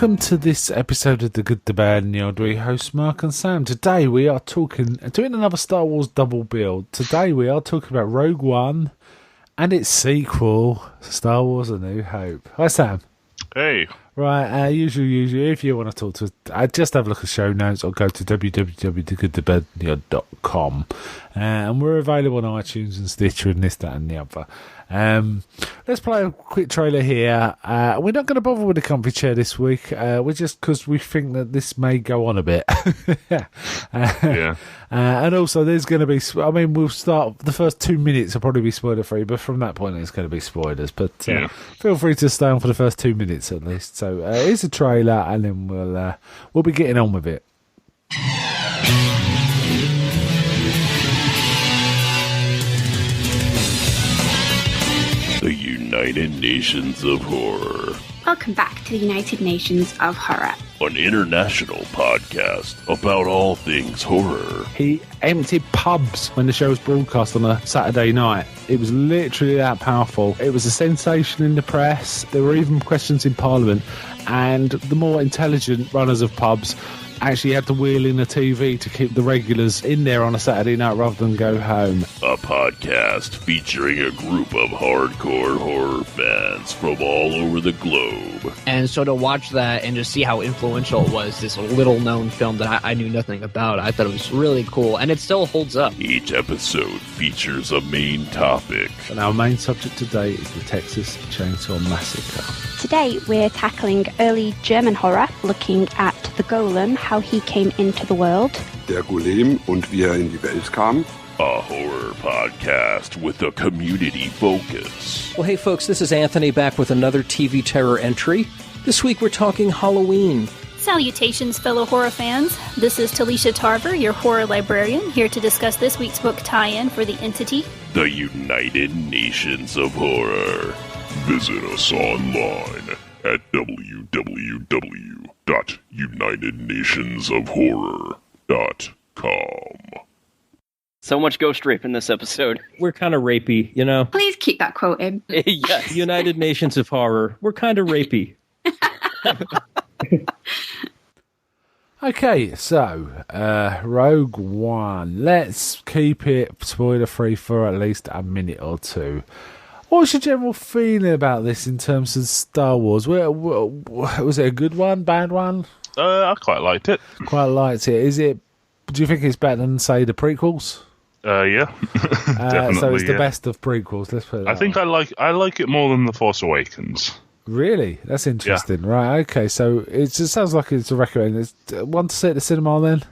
welcome to this episode of The Good, the Bad and the Ugly. Host Mark and Sam. Today we are doing another Star Wars double bill. Today we are talking about Rogue One and its sequel, Star Wars A New Hope. Hi Sam. Hey. Right, usually, if you want to talk to us, just have a look at the show notes or go to www.thegoodthebadandtheodd.com. And we're available on iTunes and Stitcher and this, that and the other. Let's play a quick trailer here. We're not going to bother with the comfy chair this week. We're just because we think that this may go on a bit. Yeah. And also there's going to be, we'll start, the first 2 minutes will probably be spoiler free, but from that point it's going to be spoilers. But feel free to stay on for the first 2 minutes at least. So here's a trailer and then we'll be getting on with it. The United Nations of Horror. Welcome back to the United Nations of Horror, An international podcast about all things horror. He emptied pubs when the show was broadcast on a Saturday night. It was literally that powerful. It was a sensation in the press. There were even questions in Parliament. And the more intelligent runners of pubs actually had to wheel in a TV to keep the regulars in there on a Saturday night rather than go home. A podcast featuring a group of hardcore horror fans from all over the globe. And so to watch that and just see how influential it was, this little-known film that I knew nothing about, I thought it was really cool, and it still holds up. Each episode features a main topic. And our main subject today is the Texas Chainsaw Massacre. Today we're tackling early German horror, looking at the Golem, how he came into the world. Der Golem und wie in die Welt kam. A horror podcast with a community focus. Well, hey folks, this is Anthony back with another TV terror entry. This week we're talking Halloween. Salutations, fellow horror fans. This is Talisha Tarver, your horror librarian, here to discuss this week's book tie-in for The Entity, The United Nations of Horror. Visit us online at www.unitednationsofhorror.com. So much ghost rape in this episode. We're kind of rapey, you know? Please keep that quote in. Yes. United Nations of Horror. We're kind of rapey. Okay, so Rogue One. Let's keep it spoiler-free for at least a minute or two. What's your general feeling about this in terms of Star Wars? Was it a good one, bad one? I quite liked it. Quite liked it. Do you think it's better than, say, the prequels? Yeah. Definitely, so it's the best of prequels. Let's put it I think I like it more than The Force Awakens. Really? That's interesting. Yeah. Right, okay. So it sounds like it's a recommend. It's one to see at the cinema then?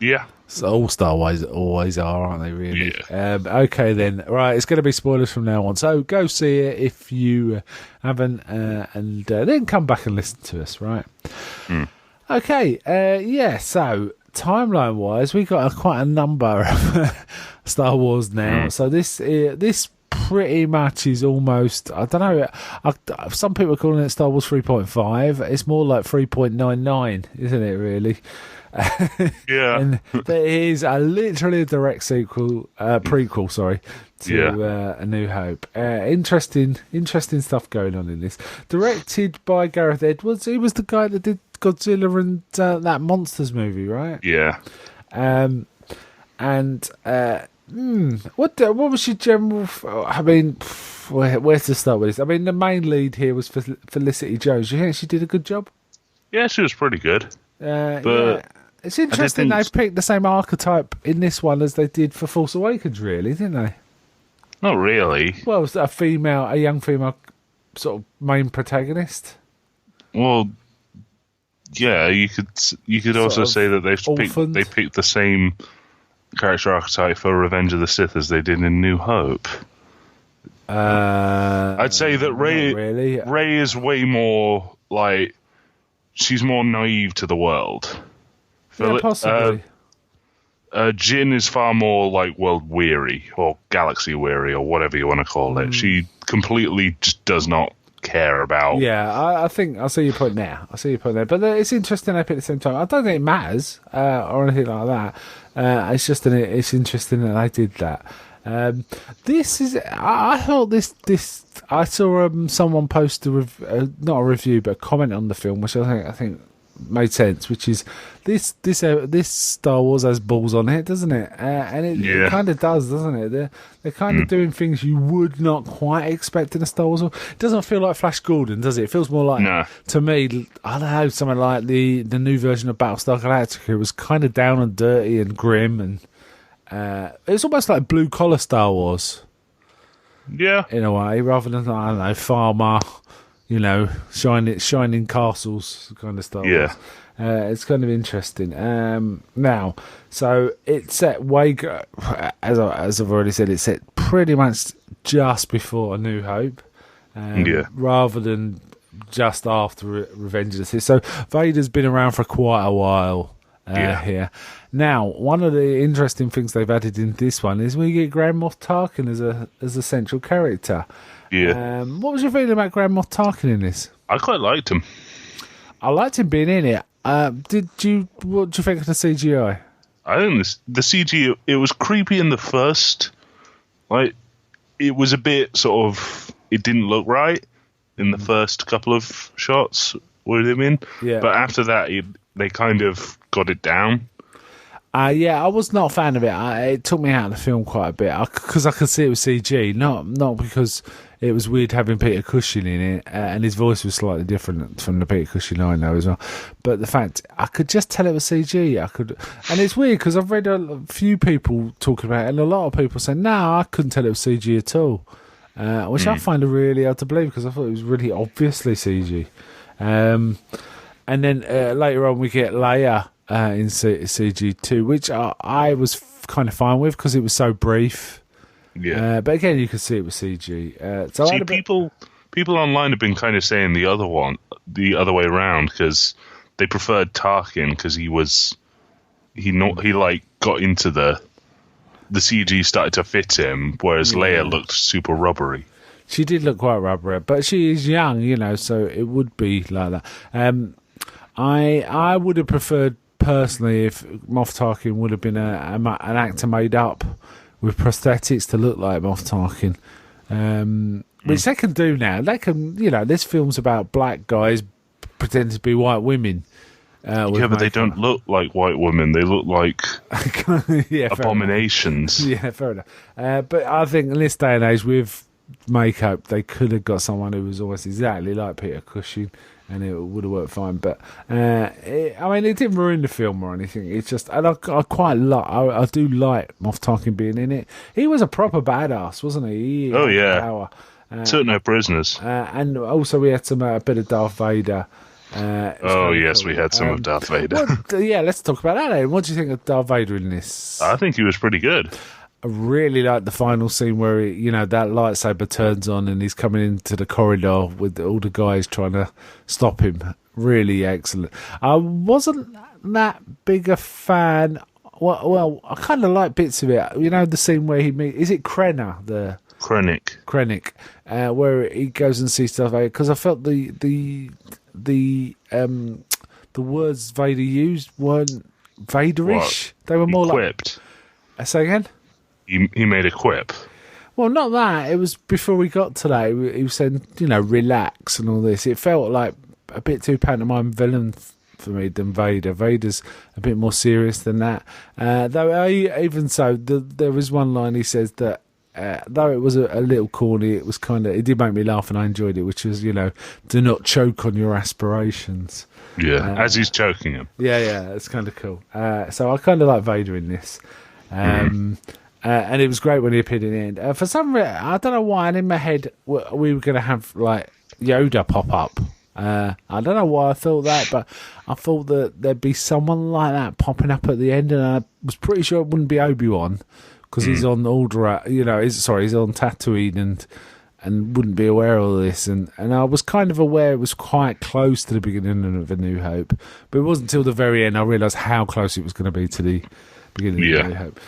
Yeah. So all Star Wars always are, aren't they, really? Yeah. Okay, then. Right, it's going to be spoilers from now on. So go see it if you haven't, and then come back and listen to us, right? Mm. Okay, so timeline-wise, we got quite a number of Star Wars now. So this pretty much is almost, I don't know, some people are calling it Star Wars 3.5. It's more like 3.99, isn't it, really? Yeah. And there is literally a direct prequel, to A New Hope. Interesting stuff going on in this. Directed by Gareth Edwards. He was the guy that did Godzilla and that Monsters movie, right? Yeah. What was your general? Where to start with this? The main lead here was Felicity Jones. Do you think she did a good job? Yeah, she was pretty good. But it's interesting they picked the same archetype in this one as they did for Force Awakens, really, didn't they? Not really. Well, it's a young female sort of main protagonist. Well, yeah, you could also say that they picked the same character archetype for Revenge of the Sith as they did in New Hope. I'd say that Rey is way more like, she's more naive to the world. Yeah, possibly. Jin is far more like world weary or galaxy weary or whatever you want to call it. She completely just does not care about. Yeah, I think I see your point now. But it's interesting they pick at the same time. I don't think it matters or anything like that. It's just it's interesting that they did that. This is. I thought this. I saw someone post not a review, but a comment on the film, which I think made sense. Which is this Star Wars has balls on it, doesn't it? And it kind of does, doesn't it? They're kind of doing things you would not quite expect in a Star Wars film. It doesn't feel like Flash Gordon, does it? It feels more like, to me, I don't know, something like the new version of Battlestar Galactica. It was kind of down and dirty and grim, and it's almost like blue collar Star Wars. Yeah, in a way, rather than, I don't know, farmer, shining castles kind of Star Wars. It's kind of interesting. Now, so it's set as I've already said, it's set pretty much just before A New Hope, rather than just after Revenge of the Sith. So Vader's been around for quite a while here. Now, one of the interesting things they've added in this one is we get Grand Moff Tarkin as a central character. Yeah. What was your feeling about Grand Moff Tarkin in this? I quite liked him. I liked him being in it. What do you think of the CGI? I think the CG, it was creepy in the first. Like, it was a bit sort of, it didn't look right in the first couple of shots with him in. Yeah. But after that, they kind of got it down. I was not a fan of it. It took me out of the film quite a bit because I could see it was CG, not because it was weird having Peter Cushing in it, and his voice was slightly different from the Peter Cushing I know as well. But the fact, I could just tell it was CG. And it's weird because I've read a few people talking about it, and a lot of people saying, no, I couldn't tell it was CG at all, which I find really hard to believe because I thought it was really obviously CG. And then later on we get Leia in CG2, which I was kind of fine with because it was so brief. Yeah, but again, you could see it was CG. So people online have been kind of saying the other way around because they preferred Tarkin because he got into the CG started to fit him, whereas Leia looked super rubbery. She did look quite rubbery, but she is young, so it would be like that. I would have preferred personally if Moff Tarkin would have been an actor made up with prosthetics to look like Moff Tarkin, which they can do now. They can, this film's about black guys pretending to be white women. But they don't look like white women. They look like abominations. Yeah, fair enough. But I think in this day and age, with makeup, they could have got someone who was almost exactly like Peter Cushing, and it would have worked fine. But it didn't ruin the film or anything. It's just, and I quite like. I do like Moff Tarkin being in it. He was a proper badass, wasn't he? Power. Took no prisoners. And also we had some a bit of Darth Vader. Yes, we had some of Darth Vader. Let's talk about that then. What do you think of Darth Vader in this? I think he was pretty good. I really like the final scene where that lightsaber turns on and he's coming into the corridor with all the guys trying to stop him. Really excellent. I wasn't that big a fan. Well, I kind of like bits of it. The scene where he meets, is it Krennic? Krennic, where he goes and sees stuff. Because I felt the words Vader used weren't Vaderish. They were more equipped. Like. Say again. He made a quip. Well, not that. It was before we got to that. He was saying, relax and all this. It felt like a bit too pantomime villain for me than Vader. Vader's a bit more serious than that. Though even so, there was one line he says that though it was a little corny, it was it did make me laugh and I enjoyed it, which was, do not choke on your aspirations. Yeah, as he's choking him. Yeah, it's kind of cool. So I kind of like Vader in this. And it was great when he appeared in the end. For some reason, I don't know why, and in my head, we were going to have, Yoda pop up. I don't know why I thought that, but I thought that there'd be someone like that popping up at the end, and I was pretty sure it wouldn't be Obi-Wan, because he's on Alderaan, he's on Tatooine, and wouldn't be aware of all this. And I was kind of aware it was quite close to the beginning of A New Hope, but it wasn't until the very end I realised how close it was going to be to the beginning of A New Hope.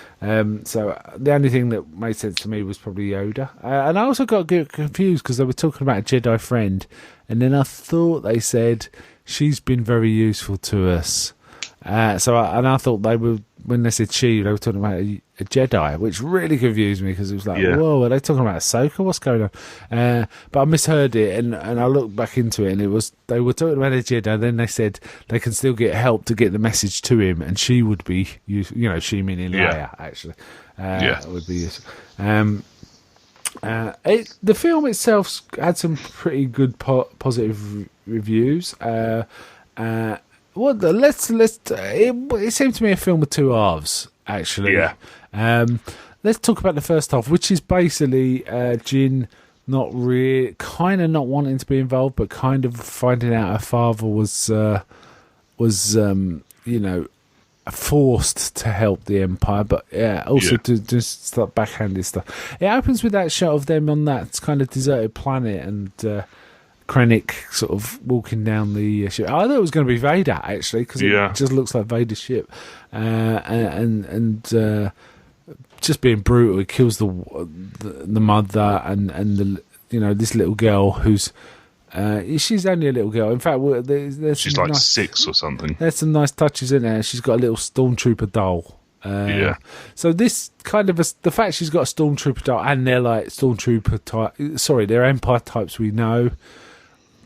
So the only thing that made sense to me was probably Yoda. And I also got confused because they were talking about a Jedi friend, and then I thought they said she's been very useful to us. I thought they were, when they said she, they were talking about a Jedi, which really confused me because it was like, whoa, are they talking about Ahsoka? What's going on? But I misheard it, and I looked back into it, and it was, they were talking about a Jedi, and then they said they can still get help to get the message to him, and she would be, she meaning Leia, actually. Would be useful. The film itself had some pretty good positive reviews. It seemed to me a film with two halves, actually. Yeah. Let's talk about the first half, which is basically Jyn not wanting to be involved, but kind of finding out her father was forced to help the Empire, but also to just start backhanded stuff. It opens with that shot of them on that kind of deserted planet, and Krennic sort of walking down the ship. I thought it was going to be Vader, actually, because it just looks like Vader's ship, and just being brutal. He kills the mother and the this little girl who's. She's only a little girl. In fact, there's she's like 6 or something. There's some nice touches in there. She's got a little stormtrooper doll. So this kind of the fact she's got a stormtrooper doll, and they're like stormtrooper type. Sorry, they're Empire types we know.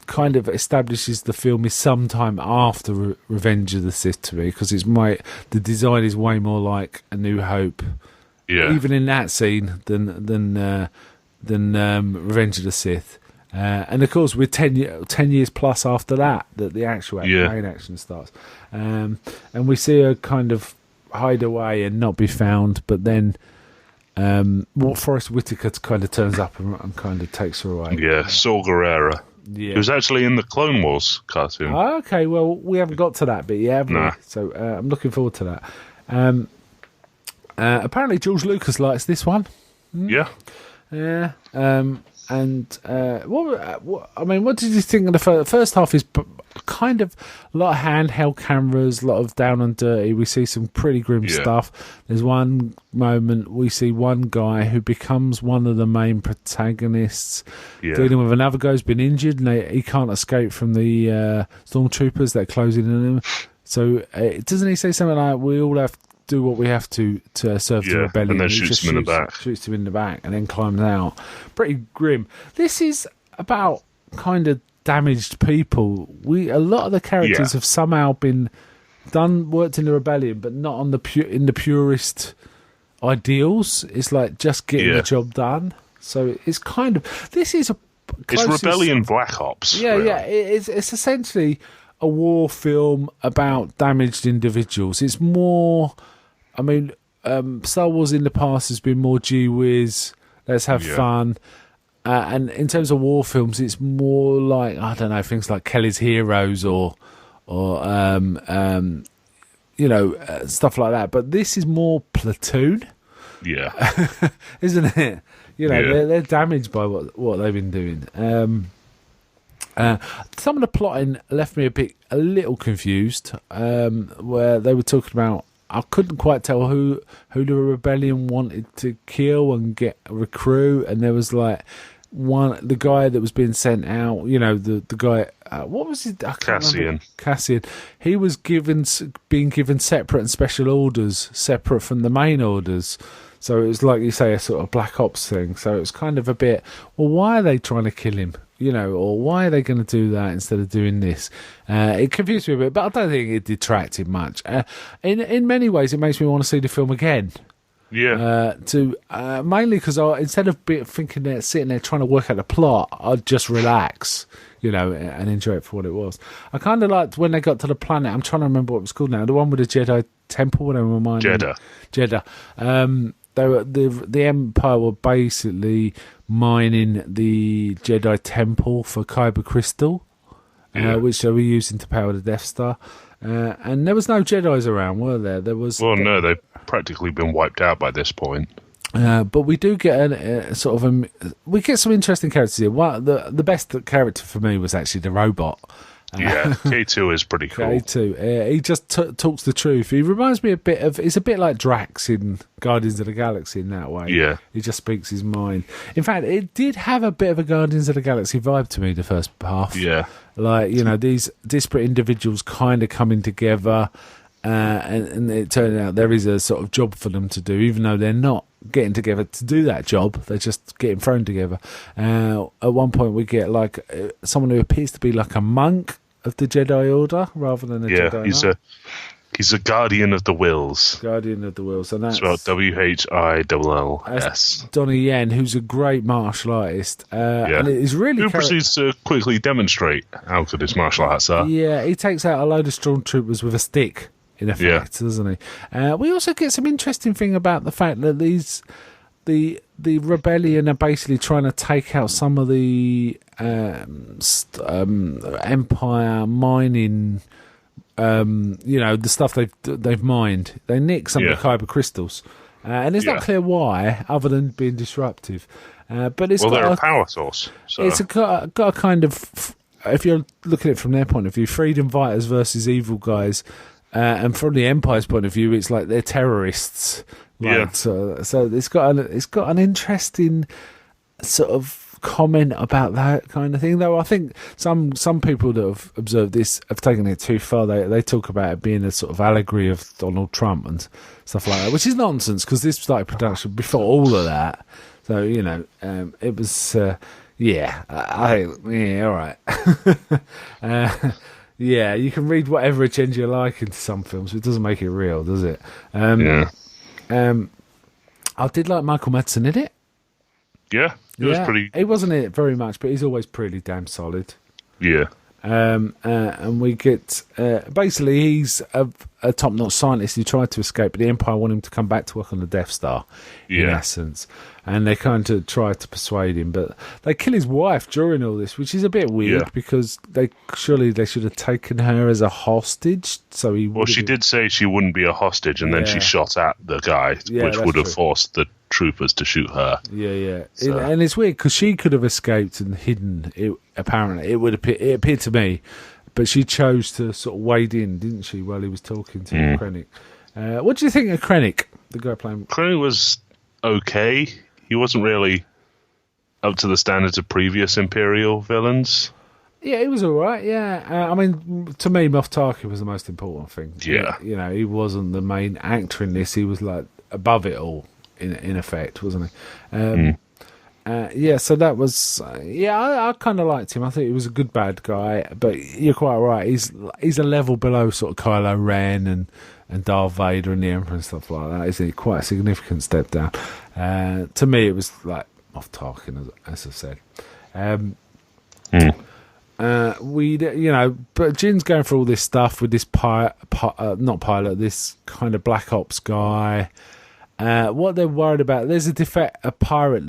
Kind of establishes the film is sometime after Revenge of the Sith to me, because the design is way more like A New Hope. Yeah. Even in that scene than Revenge of the Sith. And of course, we're 10 years plus after that the actual main action starts. And we see her kind of hide away and not be found, but then Forrest Whitaker kind of turns up and kind of takes her away. Yeah, Saw Gerrera. Yeah. He was actually in the Clone Wars cartoon. Oh, okay, well, we haven't got to that bit yet, have we? So I'm looking forward to that. Apparently, George Lucas likes this one. Yeah. Yeah. What did you think of the first half? Is kind of a lot of handheld cameras, a lot of down and dirty. We see some pretty grim stuff. There's one moment we see one guy who becomes one of the main protagonists, dealing with another guy who's been injured, and he can't escape from the stormtroopers that are closing on him. So doesn't he say something like, "We all have to do what we have to serve the rebellion," and then shoots him in the back. Shoots him in the back and then climbs out. Pretty grim. This is about kind of damaged people. A lot of the characters have somehow been worked in the rebellion, but not on the purest ideals. It's like just getting the job done. So it's kind of it's Rebellion Black Ops. Yeah, really. It's essentially a war film about damaged individuals. It's more. I mean, Star Wars in the past has been more gee whiz, let's have fun. And in terms of war films, it's more like, I don't know, things like Kelly's Heroes or stuff like that. But this is more Platoon. Yeah. Isn't it? They're damaged by what they've been doing. Some of the plotting left me a little confused, where they were talking about, I couldn't quite tell who the rebellion wanted to kill and recruit, and there was like the guy that was being sent out, the guy, what was it? Cassian. He was being given separate and special orders, separate from the main orders. So it was like you say, a sort of Black Ops thing. So it was kind of a bit, well, why are they trying to kill him? Or why are they going to do that instead of doing this? It confused me a bit, but I don't think it detracted much. In many ways, it makes me want to see the film again. Yeah. Mainly because instead of sitting there trying to work out the plot, I'd just relax, and enjoy it for what it was. I kind of liked when they got to the planet. I'm trying to remember what it was called now. The one with the Jedi temple, whatever. Jeddah. The Empire were basically mining the Jedi temple for Kyber crystal, which they were using to power the Death Star. And there was no Jedis around, were there? No, they've practically been wiped out by this point. But we do get we get some interesting characters here. The best character for me was actually the robot. K2 is pretty cool. K2, he just talks the truth. He reminds me he's a bit like Drax in Guardians of the Galaxy in that way. Yeah. He just speaks his mind. In fact, it did have a bit of a Guardians of the Galaxy vibe to me, the first half. Yeah. Like, these disparate individuals kind of coming together, and it turned out there is a sort of job for them to do, even though they're not getting together to do that job. They're just getting thrown together. At one point, we get like someone who appears to be like a monk of the Jedi Order rather than a Jedi Knight. He's a guardian of the wills. Guardian of the Wills, and that's spelled WHILLS. Donnie Yen, who's a great martial artist, and it is really who proceeds to quickly demonstrate how good his martial arts are. Yeah, he takes out a load of stormtroopers with a stick, in effect, doesn't he? We also get some interesting thing about the fact that the rebellion are basically trying to take out some of the Empire mining. The stuff they've mined. They nick some of the kyber crystals, and it's not clear why, other than being disruptive. But it's they're a power source. So. It's got a kind of, if you're looking at it from their point of view, freedom fighters versus evil guys, and from the Empire's point of view, it's like they're terrorists. So it's got an interesting sort of comment about that kind of thing, though I think some people that have observed this have taken it too far. They talk about it being a sort of allegory of Donald Trump and stuff like that, which is nonsense because this started production before all of that. So it was all right. You can read whatever agenda you like into some films, but it doesn't make it real, does it? I did like Michael Madsen in it. Yeah, it was pretty. He wasn't in it very much, but he's always pretty damn solid. Yeah. And we get basically he's a top-notch scientist who tried to escape, but the Empire want him to come back to work on the Death Star. In essence, and they kind of try to persuade him, but they kill his wife during all this, which is a bit weird because they should have taken her as a hostage. So she did say she wouldn't be a hostage, and then she shot at the guy, which would have forced the troopers to shoot her. So. And it's weird because she could have escaped and hidden. Apparently, it appeared to me, but she chose to sort of wade in, didn't she, while he was talking to Krennic. What do you think of Krennic, the guy playing? Krennic was okay. He wasn't really up to the standards of previous Imperial villains. Yeah, he was all right. Yeah, I mean, to me, Moff Tarkin was the most important thing. Yeah, he wasn't the main actor in this. He was like above it all, in effect, wasn't he? So that was I kind of liked him. I think he was a good bad guy, but you're quite right. He's a level below sort of Kylo Ren and Darth Vader and the Emperor and stuff like that. Isn't it? Quite a significant step down. To me, it was like Moff Tarkin, as I said. But Jin's going through all this stuff with this this kind of Black Ops guy. What they're worried about? There's a pilot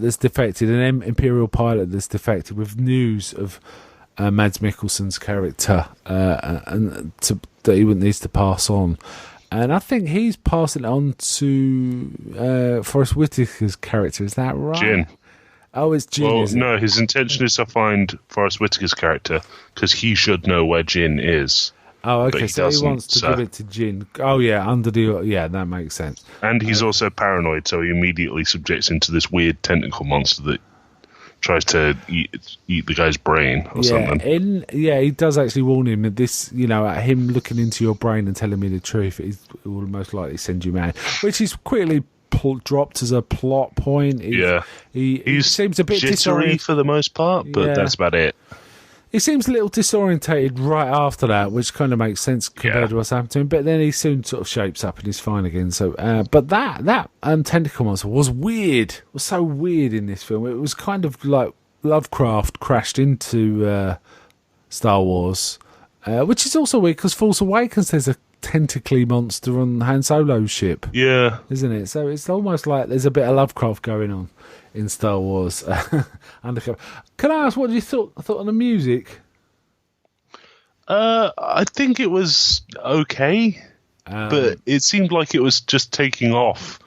that's defected, an Imperial pilot that's defected with news of Mads Mikkelsen's character that he needs to pass on. And I think he's passing it on to Forrest Whitaker's character. Is that right? Jin. Oh, it's Jin. Well, no, his intention is to find Forrest Whitaker's character because he should know where Jin is. Oh, okay. So he wants to give it to Jin. Oh, yeah. That makes sense. And he's also paranoid, so he immediately subjects him to this weird tentacle monster that tries to eat the guy's brain or something. He does actually warn him that this, him looking into your brain and telling me the truth, it will most likely send you mad, which is quickly dropped as a plot point. He seems a bit jittery for the most part, but that's about it. He seems a little disorientated right after that, which kind of makes sense compared to what's happened to him. But then he soon sort of shapes up and he's fine again. So, but that tentacle monster was weird. It was so weird in this film. It was kind of like Lovecraft crashed into Star Wars, which is also weird because Force Awakens there's a tentacly monster on Han Solo's ship. Yeah, isn't it? So it's almost like there's a bit of Lovecraft going on in Star Wars. Undercover. Can I ask what you thought of the music? I think it was okay, but it seemed like it was just taking off.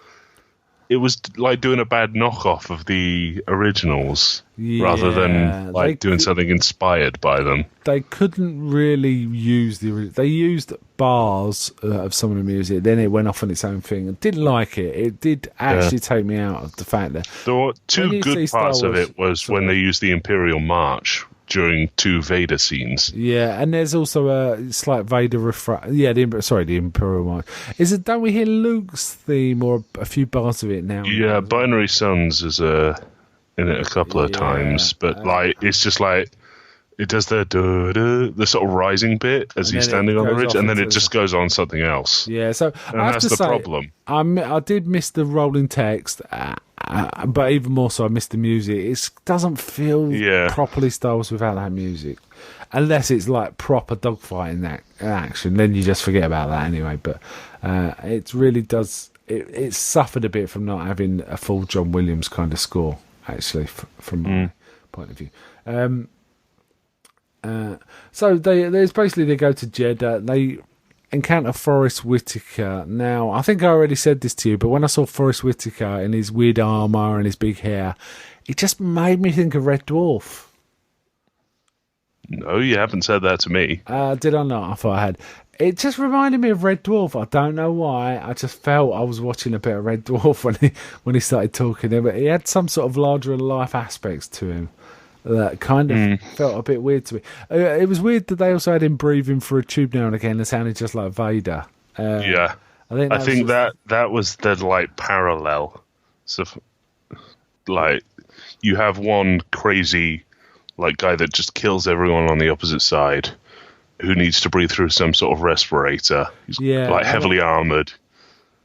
It was like doing a bad knockoff of the originals rather than doing something inspired by them. They couldn't really use they used bars of some of the music, then it went off on its own thing. I didn't like it. It did actually take me out of the fact that there were two good parts of it was when they used the Imperial March, during 2 Vader scenes. Yeah, and there's also a slight Vader the Imperial March. Don't we hear Luke's theme or a few bars of it now? Yeah, Binary Suns is in it a couple of times, but like it's just like it does the sort of rising bit as he's standing on the ridge, and then it just goes on something else. Yeah, so and I have that's to the say, problem. I did miss the rolling text, but even more so, I missed the music. It doesn't feel properly Star Wars without that music, unless it's like proper dogfighting action. Then you just forget about that anyway. But it really does. It suffered a bit from not having a full John Williams kind of score, actually, from my point of view. So they go to Jeddah. They encounter Forrest Whitaker. Now, I think I already said this to you, but when I saw Forrest Whitaker in his weird armour and his big hair, it just made me think of Red Dwarf. No, you haven't said that to me. Did I not? I thought I had. It just reminded me of Red Dwarf. I don't know why. I just felt I was watching a bit of Red Dwarf when he started talking. But he had some sort of larger-than-life aspects to him that kind of felt a bit weird to me. It was weird that they also had him breathing through a tube now and again and sounded just like Vader. I think that was the like parallel. So, like, you have one crazy like guy that just kills everyone on the opposite side, who needs to breathe through some sort of respirator. He's heavily armoured.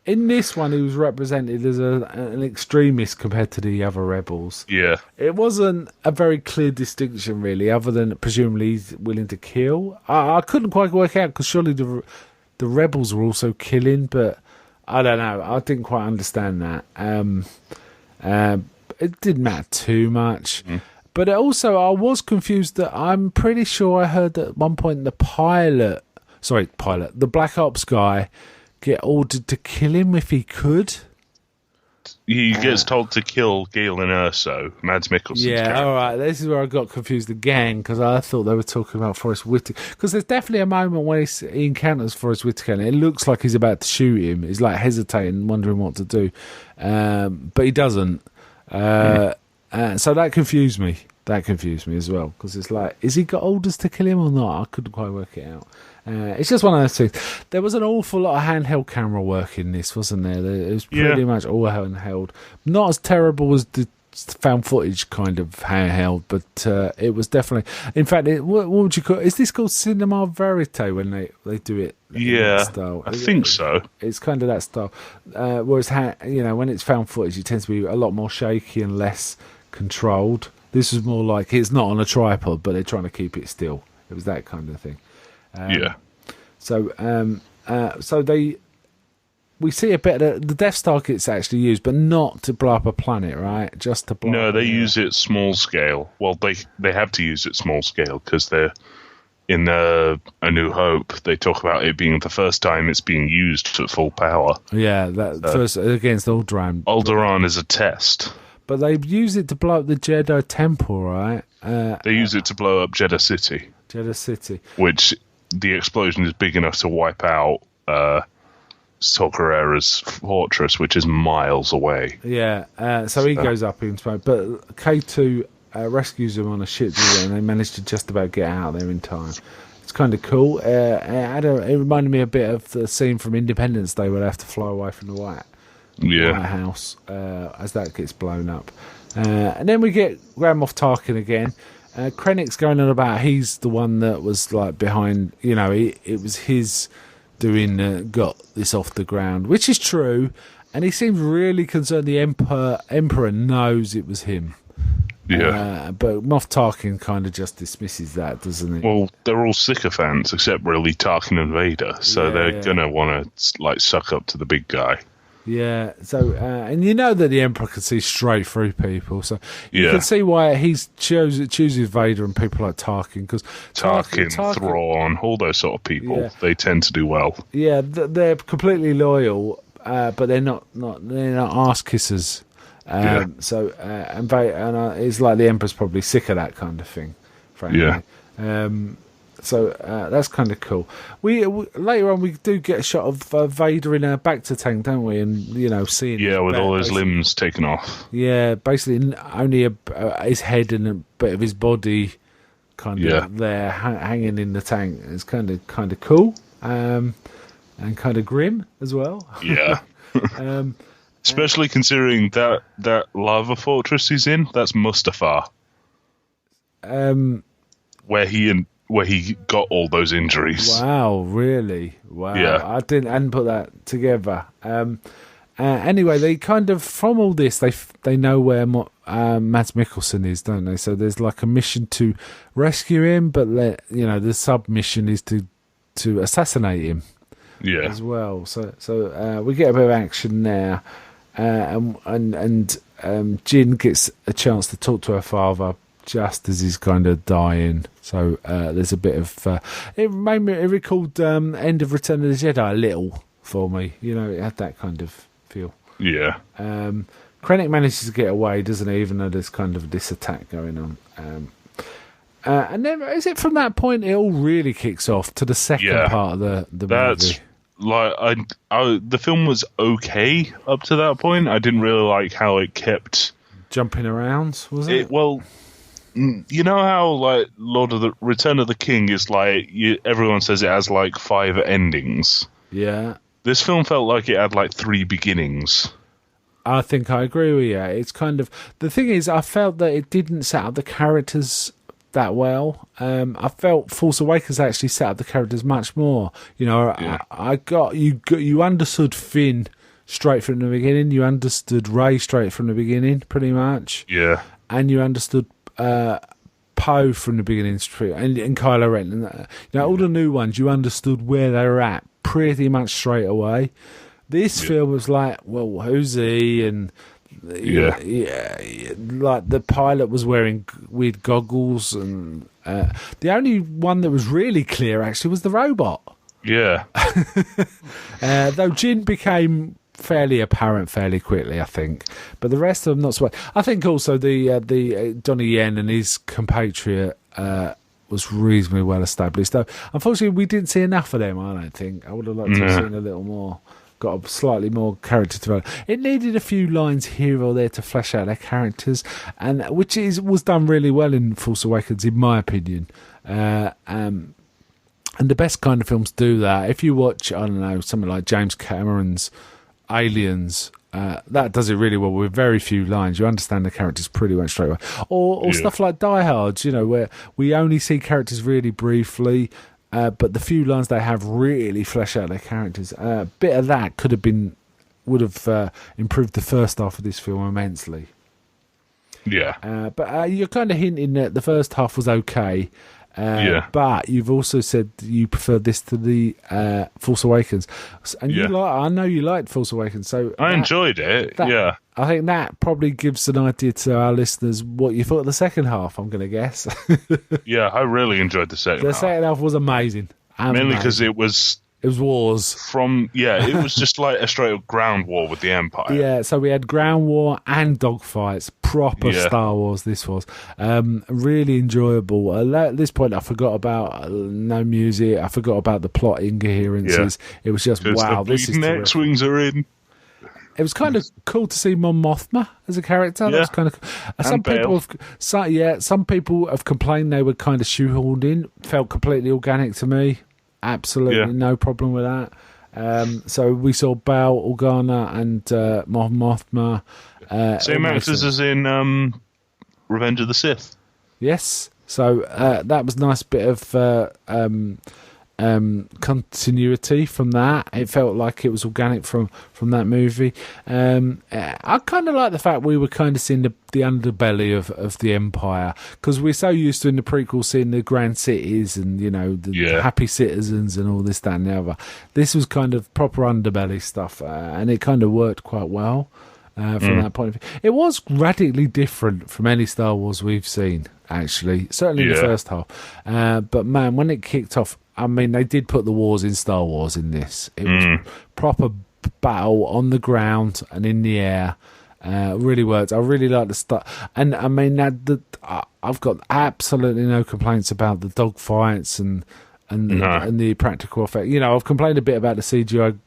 In this one, he was represented as an extremist compared to the other rebels. Yeah. It wasn't a very clear distinction, really, other than presumably he's willing to kill. I couldn't quite work out, because surely the rebels were also killing, but I don't know. I didn't quite understand that. It didn't matter too much. But also, I was confused that I'm pretty sure I heard that at one point the Black Ops guy, get ordered to kill him if he could. He gets told to kill Galen Erso, Mads Mikkelsen's character. All right. This is where I got confused again, because I thought they were talking about Forrest Whitaker. Because there's definitely a moment when he encounters Forrest Whitaker, and it looks like he's about to shoot him. He's like hesitating, wondering what to do, but he doesn't. So that confused me. That confused me as well, because it's like, is he got orders to kill him or not? I couldn't quite work it out. It's just one of those things. There was an awful lot of handheld camera work in this, wasn't there? It was pretty much all handheld. Not as terrible as the found footage kind of handheld, but it was definitely. In fact, what would you call? Is this called cinema verite when they do it? Yeah, style? I think so. It's kind of that style. Whereas when it's found footage, it tends to be a lot more shaky and less controlled. This was more like it's not on a tripod, but they're trying to keep it still. It was that kind of thing. So we see a bit of the Death Star gets actually used, but not to blow up a planet, right? Just to blow up. They use it small scale. Well, they have to use it small scale because they're in A New Hope. They talk about it being the first time it's being used at full power. Yeah, first against Alderaan. Alderaan is a test. But they use it to blow up the Jeddah Temple, right? They use it to blow up Jeddah City. Jeddah City. Which the explosion is big enough to wipe out Saw Gerrera's fortress, which is miles away. Yeah, so he goes up in smoke. But K2 rescues him on a ship, and they manage to just about get out there in time. It's kind of cool. It reminded me a bit of the scene from Independence Day where they have to fly away from the White House as that gets blown up. And then we get Grand Moff Tarkin again. Krennic's going on about he's the one that was like behind, it was his doing, got this off the ground, which is true. And he seems really concerned the Emperor knows it was him. Yeah. But Moff Tarkin kind of just dismisses that, doesn't he? Well, they're all sycophants except really Tarkin and Vader, so they're going to want to like suck up to the big guy. Yeah, so and that the Emperor can see straight through people, so you can see why he chooses Vader and people like Tarkin, because Tarkin, Thrawn, all those sort of people, they tend to do well. Yeah, they're completely loyal, but they're not arse kissers. So and it's like the Emperor's probably sick of that kind of thing, frankly. Yeah. So that's kind of cool. We later on we do get a shot of Vader in a Bacta tank, don't we? And seeing with all his limbs taken off. Yeah, basically only his head and a bit of his body kind of there hanging in the tank. It's kind of cool, and kind of grim as well. Yeah. Especially considering that lava fortress he's in, that's Mustafar. Where he got all those injuries. Wow, really? Wow. Yeah. I hadn't put that together. Anyway, they kind of, from all this, they know where Mads Mikkelsen is, don't they? So there's like a mission to rescue him, but the sub-mission is to assassinate him as well. So we get a bit of action there. And Jin gets a chance to talk to her father just as he's kind of dying. So there's a bit of it recalled End of Return of the Jedi a little for me. It had that kind of feel. Yeah. Krennic manages to get away, doesn't he? Even though there's kind of this attack going on. And then is it from that point it all really kicks off to the second part of the movie? Like the film was okay up to that point. I didn't really like how it kept jumping around. Was it? Well, you know how like Return of the King is like everyone says it has like 5 endings. Yeah. This film felt like it had like 3 beginnings. I think I agree with you. It's kind of the thing is I felt that it didn't set up the characters that well. I felt Force Awakens actually set up the characters much more. I got you understood Finn straight from the beginning. You understood Rey straight from the beginning, pretty much. Yeah, and you understood Poe from the beginning, and Kylo Ren. And, all the new ones, you understood where they were at pretty much straight away. This film was like, well, who's he? And yeah, like the pilot was wearing weird goggles, and the only one that was really clear actually was the robot. Yeah. Though Jin became fairly apparent fairly quickly, I think, but the rest of them not so much. I think also the Donnie Yen and his compatriot was reasonably well established. Though unfortunately we didn't see enough of them. I don't think I would have liked to have seen a little more. Got a slightly more character development. It needed a few lines here or there to flesh out their characters, and which was done really well in Force Awakens, in my opinion. And the best kind of films do that. If you watch, I don't know, something like James Cameron's Aliens, that does it really well with very few lines. You understand the characters pretty much straight away. Or stuff like Die Hard, where we only see characters really briefly. But the few lines they have really flesh out their characters. A bit of that would have improved the first half of this film immensely. Yeah. But you're kind of hinting that the first half was okay. But you've also said you preferred this to the Force Awakens, and I know you liked Force Awakens, so I enjoyed it. I think that probably gives an idea to our listeners what you thought of the second half. I'm going to guess. Yeah, I really enjoyed the second half. The second half was amazing, mainly because it was wars it was just like a straight up ground war with the Empire. Yeah, so we had ground war and dogfights, proper Star Wars. This was really enjoyable. At this point, I forgot about no music. I forgot about the plot incoherences. It was just wow. This is X-wings are in. It was kind of cool to see Mon Mothma as a character. That was kind of some people have complained they were kind of shoehorned in. Felt completely organic to me. Absolutely no problem with that. So we saw Bail Organa and Mon Mothma. Same actors as in Revenge of the Sith. Yes. So that was a nice bit of continuity from that. It felt like it was organic from that movie. I kind of like the fact we were kind of seeing the underbelly of the Empire, because we're so used to in the prequel seeing the grand cities and the happy citizens and all this, that and the other. This was kind of proper underbelly stuff, and it kind of worked quite well from that point of view. It was radically different from any Star Wars we've seen, actually, certainly in the first half. But man, when it kicked off, I mean, they did put the wars in Star Wars in this. It was proper battle on the ground and in the air. Really worked. I really like the stuff. And I mean, I've got absolutely no complaints about the dogfights and the practical effect. I've complained a bit about the CGI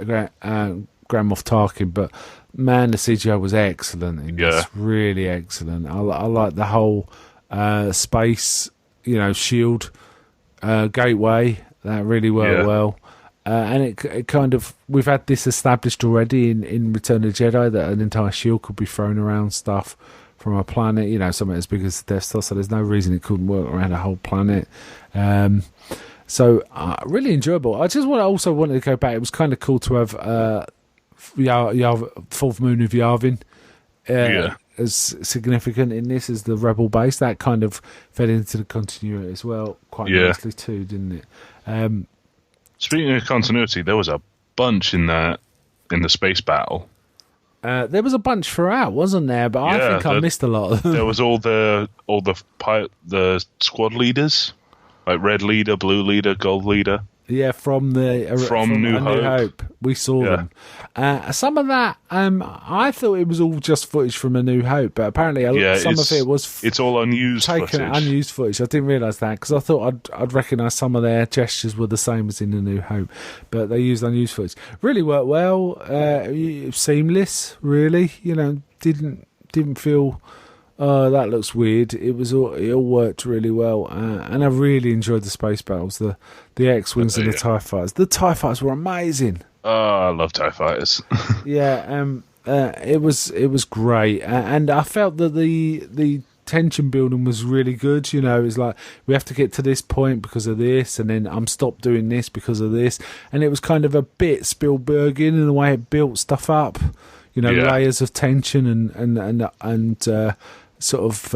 Grand Moff Tarkin, but man, the CGI was excellent in this. Really excellent. I like the whole space shield, gateway. That really worked well. And it kind of, we've had this established already in Return of the Jedi, that an entire shield could be thrown around stuff from a planet, something as big as Death Star, so there's no reason it couldn't work around a whole planet. So really enjoyable. I just also wanted to go back. It was kind of cool to have Fourth Moon of Yavin as significant in this as the Rebel base. That kind of fed into the continuity as well quite nicely too, didn't it? Speaking of continuity, there was a bunch in the space battle. There was a bunch throughout, wasn't there? But I think I missed a lot of them. There was all the squad leaders, like red leader, blue leader, gold leader. Yeah, from New Hope. We saw them. Some of that, I thought it was all just footage from A New Hope, but apparently some of it was it's all unused footage. I didn't realise that, because I thought I'd recognise some of their gestures were the same as in A New Hope, but they used unused footage. Really worked well, seamless. Really, didn't feel. Oh, that looks weird. It all worked really well, and I really enjoyed the space battles, the X-wings and the TIE fighters. The TIE fighters were amazing. Oh, I love TIE fighters. It was great, and I felt that the tension building was really good. It's like, we have to get to this point because of this, and then I'm stopped doing this because of this, and it was kind of a bit Spielbergian in the way it built stuff up. Layers of tension and sort of,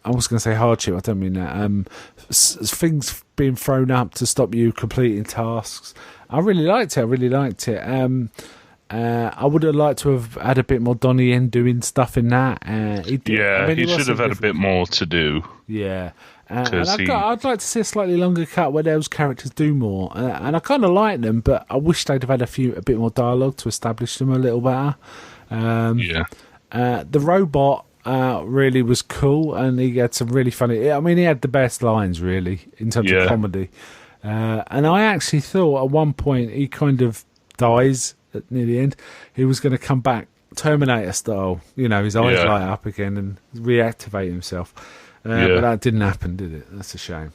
I was going to say hardship, I don't mean that, things being thrown up to stop you completing tasks. I really liked it. I would have liked to have had a bit more Donnie Yen doing stuff in that. He should have had a bit more to do. Yeah. And I'd like to see a slightly longer cut where those characters do more. And I kind of like them, but I wish they'd have had a bit more dialogue to establish them a little better. The robot really was cool, and he had some really funny. I mean, he had the best lines really in terms of comedy. And I actually thought at one point he kind of dies near the end. He was going to come back Terminator style, his eyes light up again and reactivate himself. But that didn't happen, did it? That's a shame.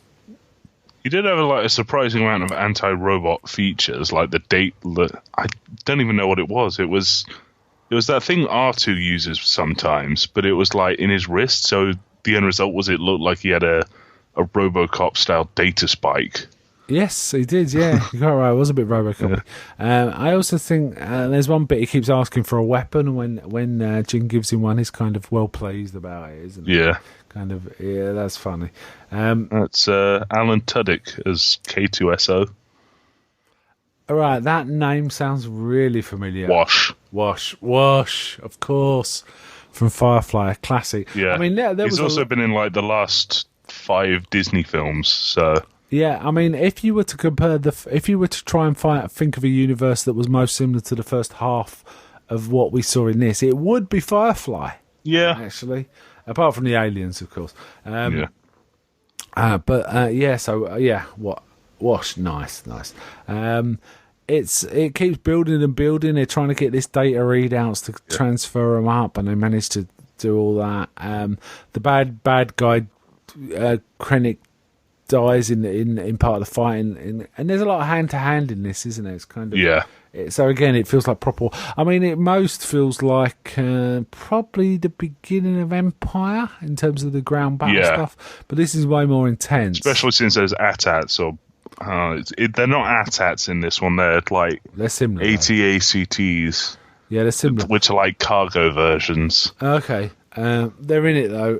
He did have a surprising amount of anti-robot features, like the date. I don't even know what it was. It was that thing R2 uses sometimes, but it was like in his wrist. So the end result was it looked like he had a RoboCop style data spike. Yes, he did. Yeah, you got it right. It was a bit RoboCop. I also think there's one bit he keeps asking for a weapon. When Jin gives him one, he's kind of well pleased about it, isn't he? Yeah. That's funny. That's Alan Tudyk as K2SO. All right, that name sounds really familiar. Wash, of course, from Firefly, a classic. Yeah, I mean, he's also been in the last 5 Disney films. So yeah, I mean, if you were to compare if you were to try and think of a universe that was most similar to the first half of what we saw in this, it would be Firefly. Yeah, actually. Apart from the aliens, of course. Wash, nice. It keeps building and building. They're trying to get this data readouts to transfer them up, and they managed to do all that. The bad guy, Krennic, dies in part of the fight, and there's a lot of hand to hand in this, isn't it? It's kind of so again, it feels like proper. I mean, it most feels like probably the beginning of Empire in terms of the ground battle stuff, but this is way more intense. Especially since there's AT-ATs, or they're not AT-ATs in this one. They're similar. AT-ACTs. Yeah, they're similar, which are like cargo versions. Okay. They're in it though,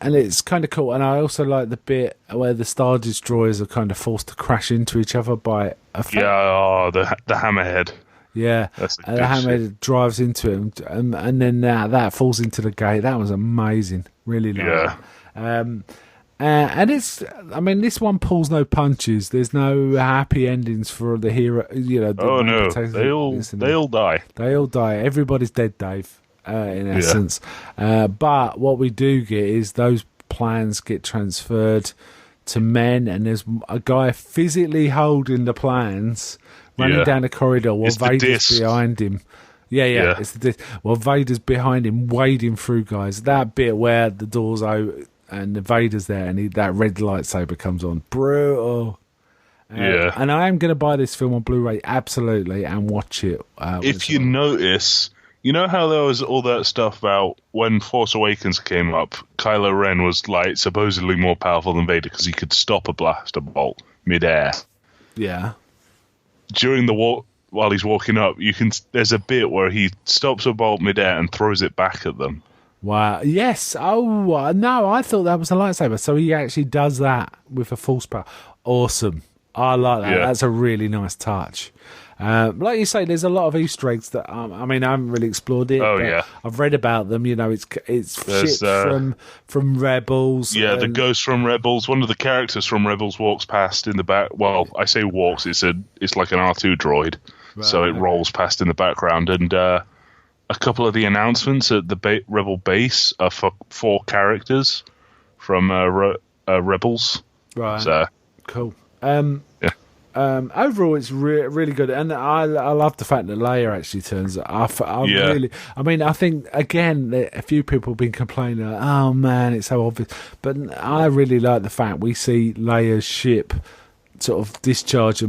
and it's kind of cool. And I also like the bit where the Star Destroyers are kind of forced to crash into each other by a the Hammerhead. Yeah, the Hammerhead drives into it, and then that falls into the gate. That was amazing. Really nice. And it's, I mean, this one pulls no punches. There's no happy endings for the hero. They all die. They all die. Everybody's dead, Dave. In essence, but what we do get is those plans get transferred to men, and there's a guy physically holding the plans, running down the corridor while Vader's behind him. It's the disc. While Vader's behind him, wading through guys. That bit where the doors the Vader's there, and that red lightsaber comes on. Brutal. Yeah. And I am going to buy this film on Blu-ray, absolutely, and watch it. If you notice, you know how there was all that stuff about when Force Awakens came up, Kylo Ren was like supposedly more powerful than Vader because he could stop a blaster bolt midair. Yeah. During the walk, while he's walking up, there's a bit where he stops a bolt midair and throws it back at them. Wow. Yes. Oh, no, I thought that was a lightsaber. So he actually does that with a force power. Awesome. I like that. Yeah. That's a really nice touch. Like you say, there's a lot of Easter eggs that I haven't really explored it. Oh, but yeah. I've read about them. You know, it's There's, shit from Rebels. Yeah, the ghost from Rebels. One of the characters from Rebels walks past in the back. Well, I say walks. It's like an R2 droid, so it rolls past in the background. And a couple of the announcements at the Rebel base are for 4 characters from Rebels. Right. So cool. yeah. Overall, it's really good, and I love the fact that Leia actually turns up. I think again, a few people have been complaining, like, oh man, it's so obvious, but I really like the fact we see Leia's ship sort of discharge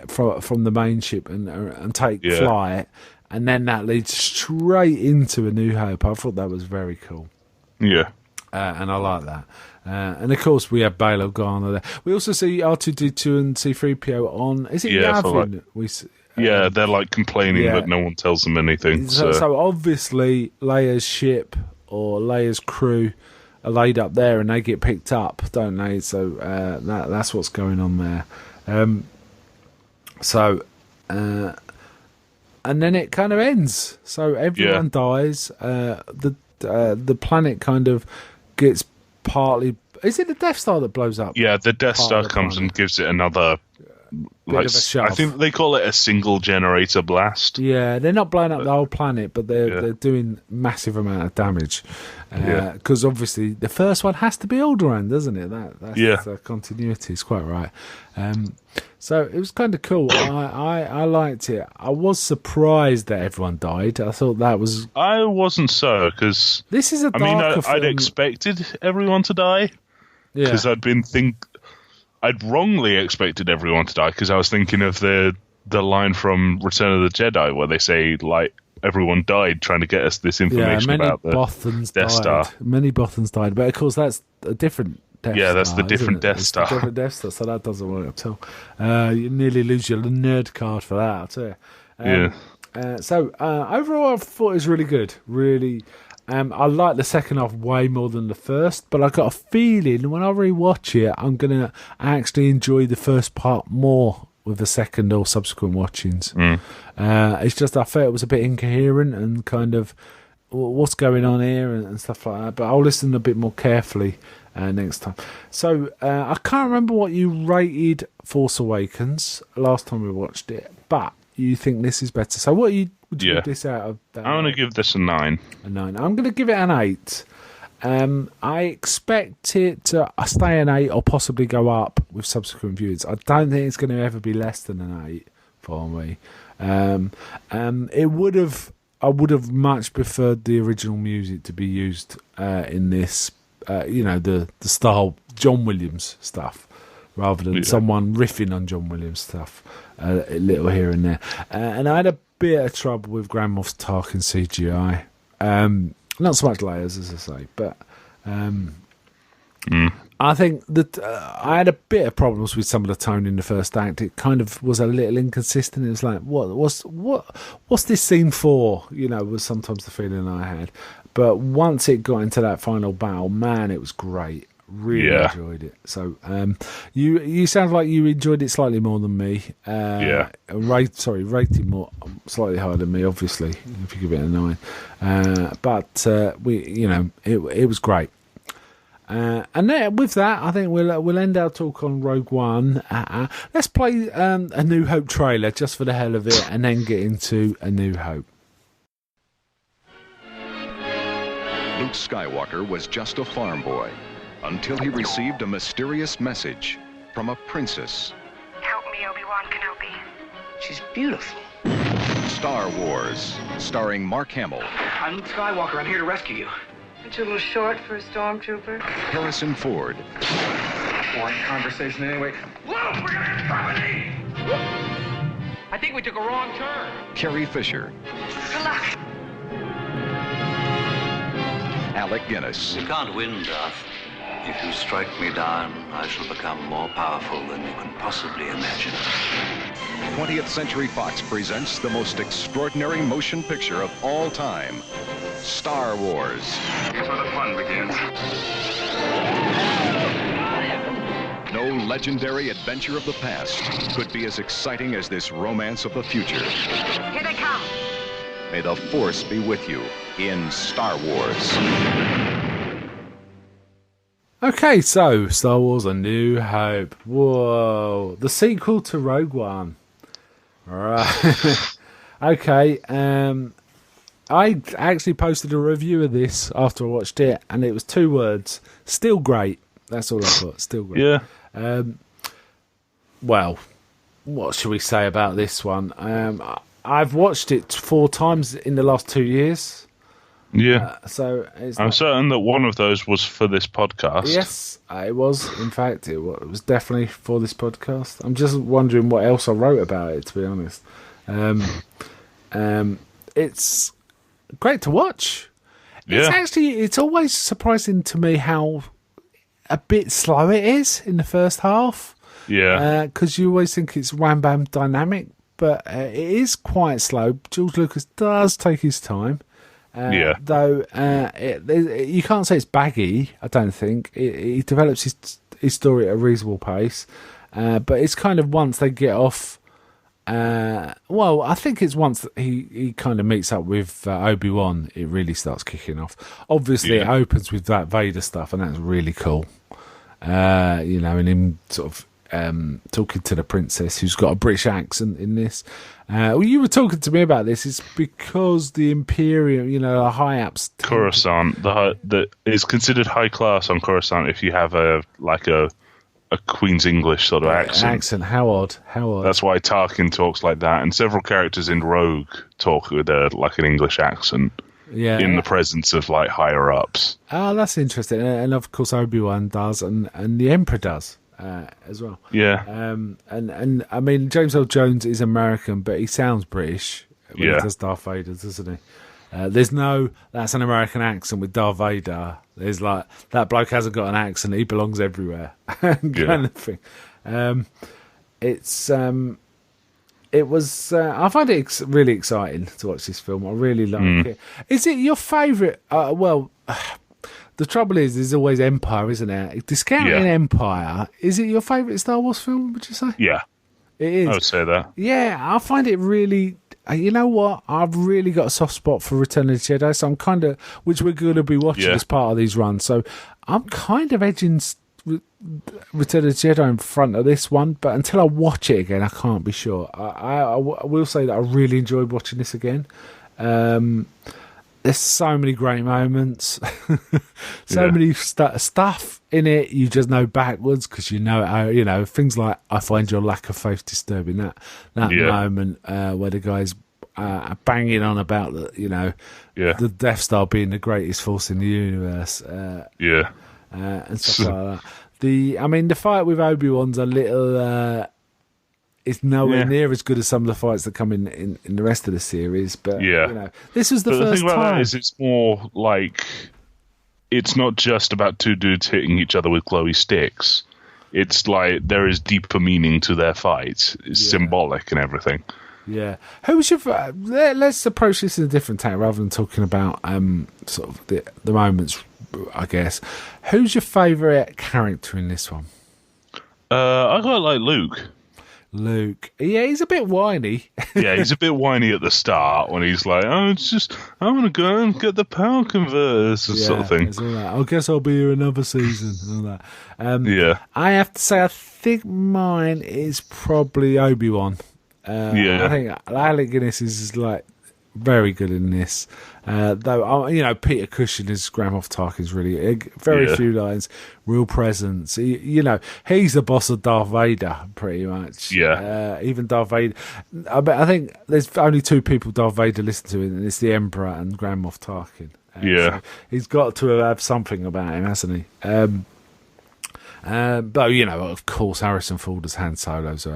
from the main ship and take flight, and then that leads straight into A New Hope. I thought that was very cool. Yeah. And I like that. And of course, we have Bail Organa there. We also see R2D2 and C3PO on. Is it Yavin? They're like complaining that no one tells them anything. So obviously, Leia's ship or Leia's crew are laid up there, and they get picked up, don't they? So that's what's going on there. And then it kind of ends. So everyone dies. The planet kind of gets partly. Is it the Death Star that blows up? Yeah, the Death Star comes and gives it another. Bit of a shove. I think they call it a single generator blast. Yeah, they're not blowing up the whole planet, but they're doing massive amount of damage. Because obviously the first one has to be Alderaan, doesn't it? That's continuity. It's quite right. So it was kind of cool. I liked it. I was surprised that everyone died. I thought that was. I wasn't so because this is a darker film. I'd expected everyone to die because I'd wrongly expected everyone to die because I was thinking of the line from Return of the Jedi where they say like everyone died trying to get us this information about the Death Star. Many Bothans died, but of course that's a different Death Star. That's the different Death Star. The different Death Star, so that doesn't work at all. You nearly lose your nerd card for that, I'll tell you. So overall, I thought it was really good. Really. I like the second half way more than the first, but I got a feeling when I rewatch it, I'm going to actually enjoy the first part more with the second or subsequent watchings. It's just I felt it was a bit incoherent and kind of what's going on here and stuff like that, but I'll listen a bit more carefully next time. So I can't remember what you rated Force Awakens last time we watched it, but you think this is better. So what would you give this out of? I'm going to give this a 9. A 9. I'm going to give it an 8. I expect it to stay an 8 or possibly go up with subsequent views. I don't think it's going to ever be less than an 8 for me. I would have much preferred the original music to be used in this. The style John Williams stuff, rather than someone riffing on John Williams stuff a little here and there. And I had a bit of trouble with Grand Moff Tarkin CGI. Not so much layers, as I say, but I think that I had a bit of problems with some of the tone in the first act. It kind of was a little inconsistent. It was like, what's this scene for? Was sometimes the feeling I had. But once it got into that final battle, man, it was great. Really enjoyed it. So you sound like you enjoyed it slightly more than me. Rated more slightly higher than me, obviously, if you give it a 9. But it was great. And then with that, I think we'll end our talk on Rogue One. Let's play a New Hope trailer just for the hell of it, and then get into A New Hope. Luke Skywalker was just a farm boy until he received a mysterious message from a princess. Help me, Obi-Wan Kenobi. She's beautiful. Star Wars, starring Mark Hamill. I'm Luke Skywalker. I'm here to rescue you. Too little short for a stormtrooper. Harrison Ford. Boring conversation anyway. Whoa, we're gonna get company! I think we took a wrong turn. Carrie Fisher. Good luck. Alec Guinness. You can't win, Darth. If you strike me down, I shall become more powerful than you can possibly imagine. 20th Century Fox presents the most extraordinary motion picture of all time, Star Wars. Here's where the fun begins. No legendary adventure of the past could be as exciting as this romance of the future. Here they come. May the Force be with you in Star Wars. Okay, so Star Wars A New Hope. Whoa. The sequel to Rogue One. Alright. Okay, I actually posted a review of this after I watched it, and it was 2 words. Still great. That's all I put. Still great. Yeah. Well, what should we say about this one? I've watched it 4 times in the last 2 years. Yeah. So I'm certain that one of those was for this podcast. Yes, it was. In fact, it was definitely for this podcast. I'm just wondering what else I wrote about it, to be honest. It's great to watch. Yeah. It's always surprising to me how a bit slow it is in the first half. Yeah. Because you always think it's wham bam dynamic, but it is quite slow. George Lucas does take his time. Though you can't say it's baggy. I don't think he develops his story at a reasonable pace, but it's kind of once they get off. Well, I think it's once he kind of meets up with Obi-Wan, it really starts kicking off. Obviously, It opens with that Vader stuff, and that's really cool. And him sort of talking to the princess, who's got a British accent in this. Well, you were talking to me about this. It's because the Imperium, the high-ups... Coruscant, that is considered high class on Coruscant if you have a Queen's English sort of accent. How odd. That's why Tarkin talks like that, and several characters in Rogue talk with an English accent. Yeah. In the presence of higher ups. Oh, that's interesting. And of course Obi-Wan does, and the Emperor does. As well. Yeah. And I mean, James Earl Jones is American, but he sounds British when he does Darth Vader, doesn't he? There's that's an American accent with Darth Vader. There's that bloke hasn't got an accent, he belongs everywhere. kind of thing. It was. I find it really exciting to watch this film. I really like it. Is it your favourite? The trouble is, there's always Empire, isn't it? Discounting Empire, is it your favourite Star Wars film, would you say? Yeah. It is. I would say that. Yeah, I find it really... You know what? I've really got a soft spot for Return of the Jedi, so I'm kind of... Which we're going to be watching as part of these runs, so I'm kind of edging Return of the Jedi in front of this one, but until I watch it again, I can't be sure. I will say that I really enjoyed watching this again. There's so many great moments, many stuff in it you just know backwards because you know things like I find your lack of faith disturbing. That moment where the guy's banging on about the Death Star being the greatest force in the universe, and stuff like that. The fight with Obi-Wan's a little. It's nowhere near as good as some of the fights that come in the rest of the series, but this was the first thing about time. That is it's more it's not just about two dudes hitting each other with glowy sticks. It's there is deeper meaning to their fights. It's symbolic and everything. Yeah. Who's your? Let's approach this in a different tack rather than talking about sort of the moments. I guess. Who's your favourite character in this one? I quite like Luke. Luke. Yeah, he's a bit whiny. Yeah, he's a bit whiny at the start when he's like, I want to go and get the power converters sort of thing. All that. I guess I'll be here another season. All that. I have to say, I think mine is probably Obi-Wan. I think Alec Guinness is very good in this. Though, Peter Cushing as Grand Moff Tarkin's really very few lines, real presence. He's the boss of Darth Vader, pretty much. Yeah. Even Darth Vader. I think there's only 2 people Darth Vader listens to, and it's the Emperor and Grand Moff Tarkin. Yeah. So he's got to have something about him, hasn't he? But, you know, of course, Harrison Ford as Han Solo's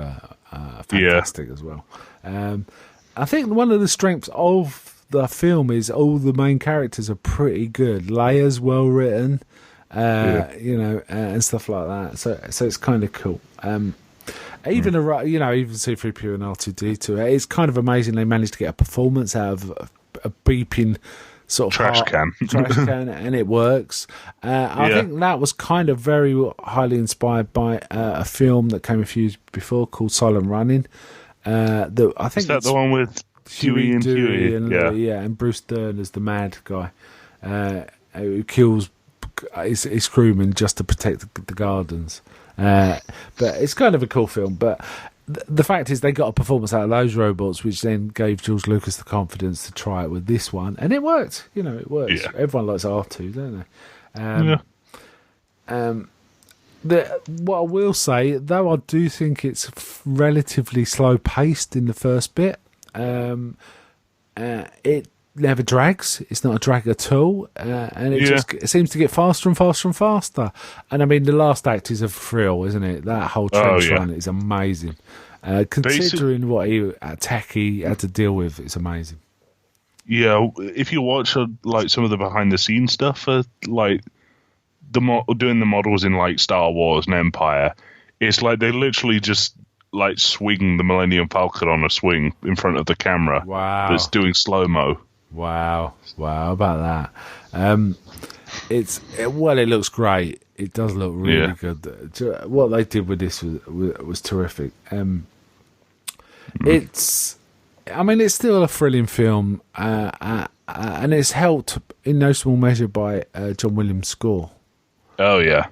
fantastic as well. I think one of the strengths of the film is all the main characters are pretty good. Leia's well written, you know, and stuff like that. So it's kind of cool. Even even C-3PO and R2-D2, it's kind of amazing they managed to get a performance out of a beeping sort of trash can, and it works. I think that was kind of very highly inspired by a film that came a few years before called Silent Running. I think is that the one with Huey and Huey? And Bruce Dern as the mad guy who kills his crewmen just to protect the gardens. But it's kind of a cool film. But the fact is, they got a performance out of those robots, which then gave George Lucas the confidence to try it with this one, and it worked. You know, it works. Yeah. Everyone likes R2, don't they? What I will say, though, I do think it's relatively slow paced in the first bit. It never drags. It's not a drag at all, and it seems to get faster and faster and faster. And I mean, the last act is a thrill, isn't it? That whole trench run is amazing. Considering what he had to deal with, it's amazing. Yeah, if you watch like some of the behind the scenes stuff, like doing the models in like Star Wars and Empire, it's like they literally just like swing the Millennium Falcon on a swing in front of the camera. Wow, that's doing slow mo. Wow, about that. It looks great. It does look really good. What they did with this was terrific. It's still a thrilling film, and it's helped in no small measure by John Williams' score. Oh yeah.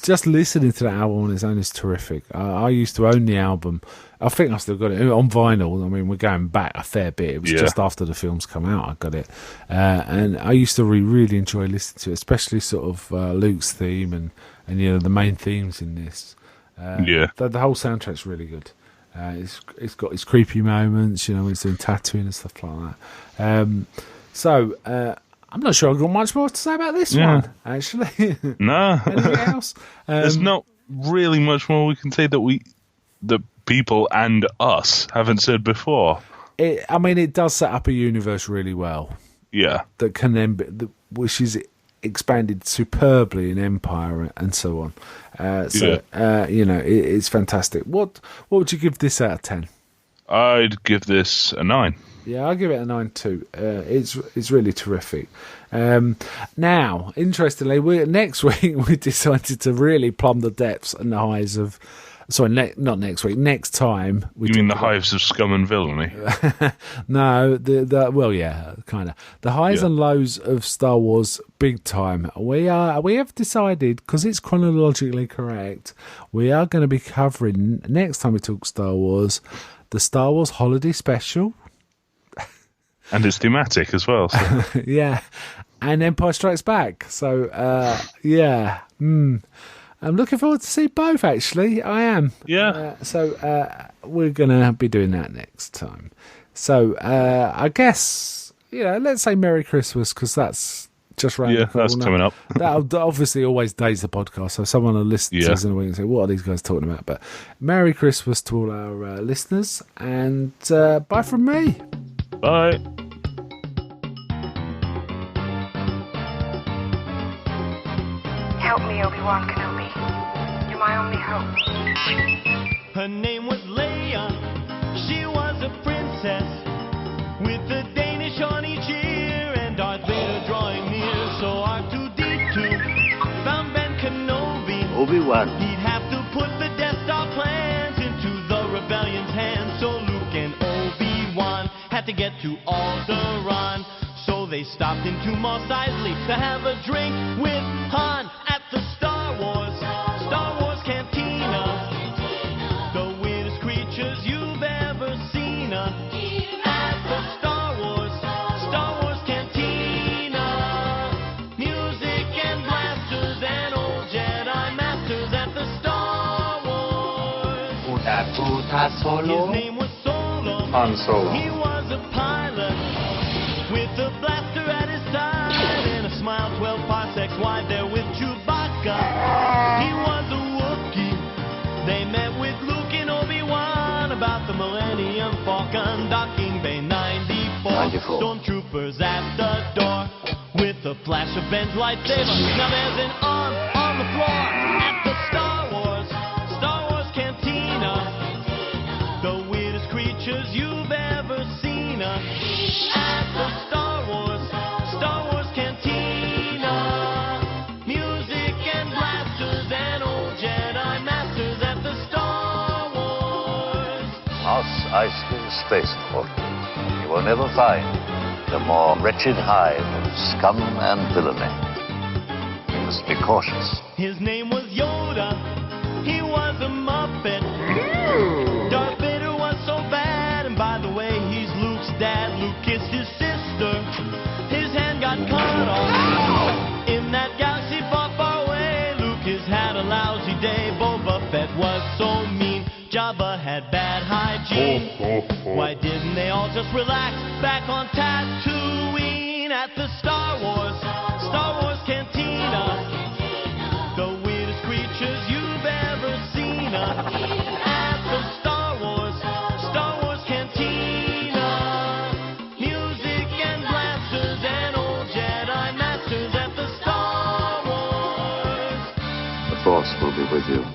Just listening to that album on its own is terrific. I used to own the album. I think I still got it on vinyl. I mean, we're going back a fair bit. It was just after the films come out I got it, and I used to really enjoy listening to it, especially sort of Luke's theme and you know the main themes in this. The whole soundtrack's really good. It's got its creepy moments, you know, when it's doing tattooing and stuff like that. I'm not sure I've got much more to say about this one, actually. No. Anything else? There's not really much more we can say that people and us haven't said before. It does set up a universe really well. Yeah. That can then which is expanded superbly in Empire and so on. You know, it's fantastic. What would you give this out of 10? I'd give this a 9. Yeah, I'll give it a 9 too. It's really terrific. Now, interestingly, next week we decided to really plumb the depths and the highs of. Sorry, not next week. Next time. You mean the hives of scum and villainy? No, kind of. The highs and lows of Star Wars big time. We have decided, because it's chronologically correct, we are going to be covering, next time we talk Star Wars, the Star Wars Holiday Special. And it's thematic as well. So. Yeah. And Empire Strikes Back. So, I'm looking forward to see both, actually. I am. Yeah. We're going to be doing that next time. So, I guess, let's say Merry Christmas, because that's just around the corner. That's coming up. That'll obviously always days the podcast, so someone will listen to us in a week and say, what are these guys talking about? But Merry Christmas to all our listeners, and bye from me. Bye. Help me, Obi-Wan Kenobi. You're my only hope. Her name was Leia. She was a princess with the Danish on each ear and Darth Vader drawing near. So R2-D2 found Ben Kenobi. Obi-Wan. He'd have to put the Death Star plans into the rebellion's hands. So Luke and Obi-Wan had to get to Alderaan. So they stopped into Mos Eisley to have a drink with Han at the Star Wars Cantina. The weirdest creatures you've ever seen at the Star Wars Cantina. Music and blasters and old Jedi masters at the Star Wars. His name was Solo. Han Solo. He was a pilot with a blaster at his side. why they're with Chewbacca. He was a Wookiee. They met with Luke and Obi-Wan about the Millennium Falcon docking Bay 94. Stormtroopers at the door with a flash of Ben's lightsaber. Now there's an arm on the floor at the Star Wars Cantina. The weirdest creatures you've ever seen at the Star Wars Cantina. Music and blasters and old Jedi masters at the Star Wars. Mos Eisley Spaceport. You will never find a more wretched hive of scum and villainy. You must be cautious. His name was Yoda. He was a Muppet. Darth Vader was so bad, and by the way, he's Luke's dad. Luke kissed his sister. His hand got cut off in that galaxy far, far away. Luke has had a lousy day. Boba Fett was so mean. Jabba had bad hygiene. Why didn't they all just relax back on Tatooine at the Star Wars Cantina? The weirdest creatures you've ever seen at the Star Wars Cantina. Music and blasters and old Jedi masters at the Star Wars. The Force will be with you.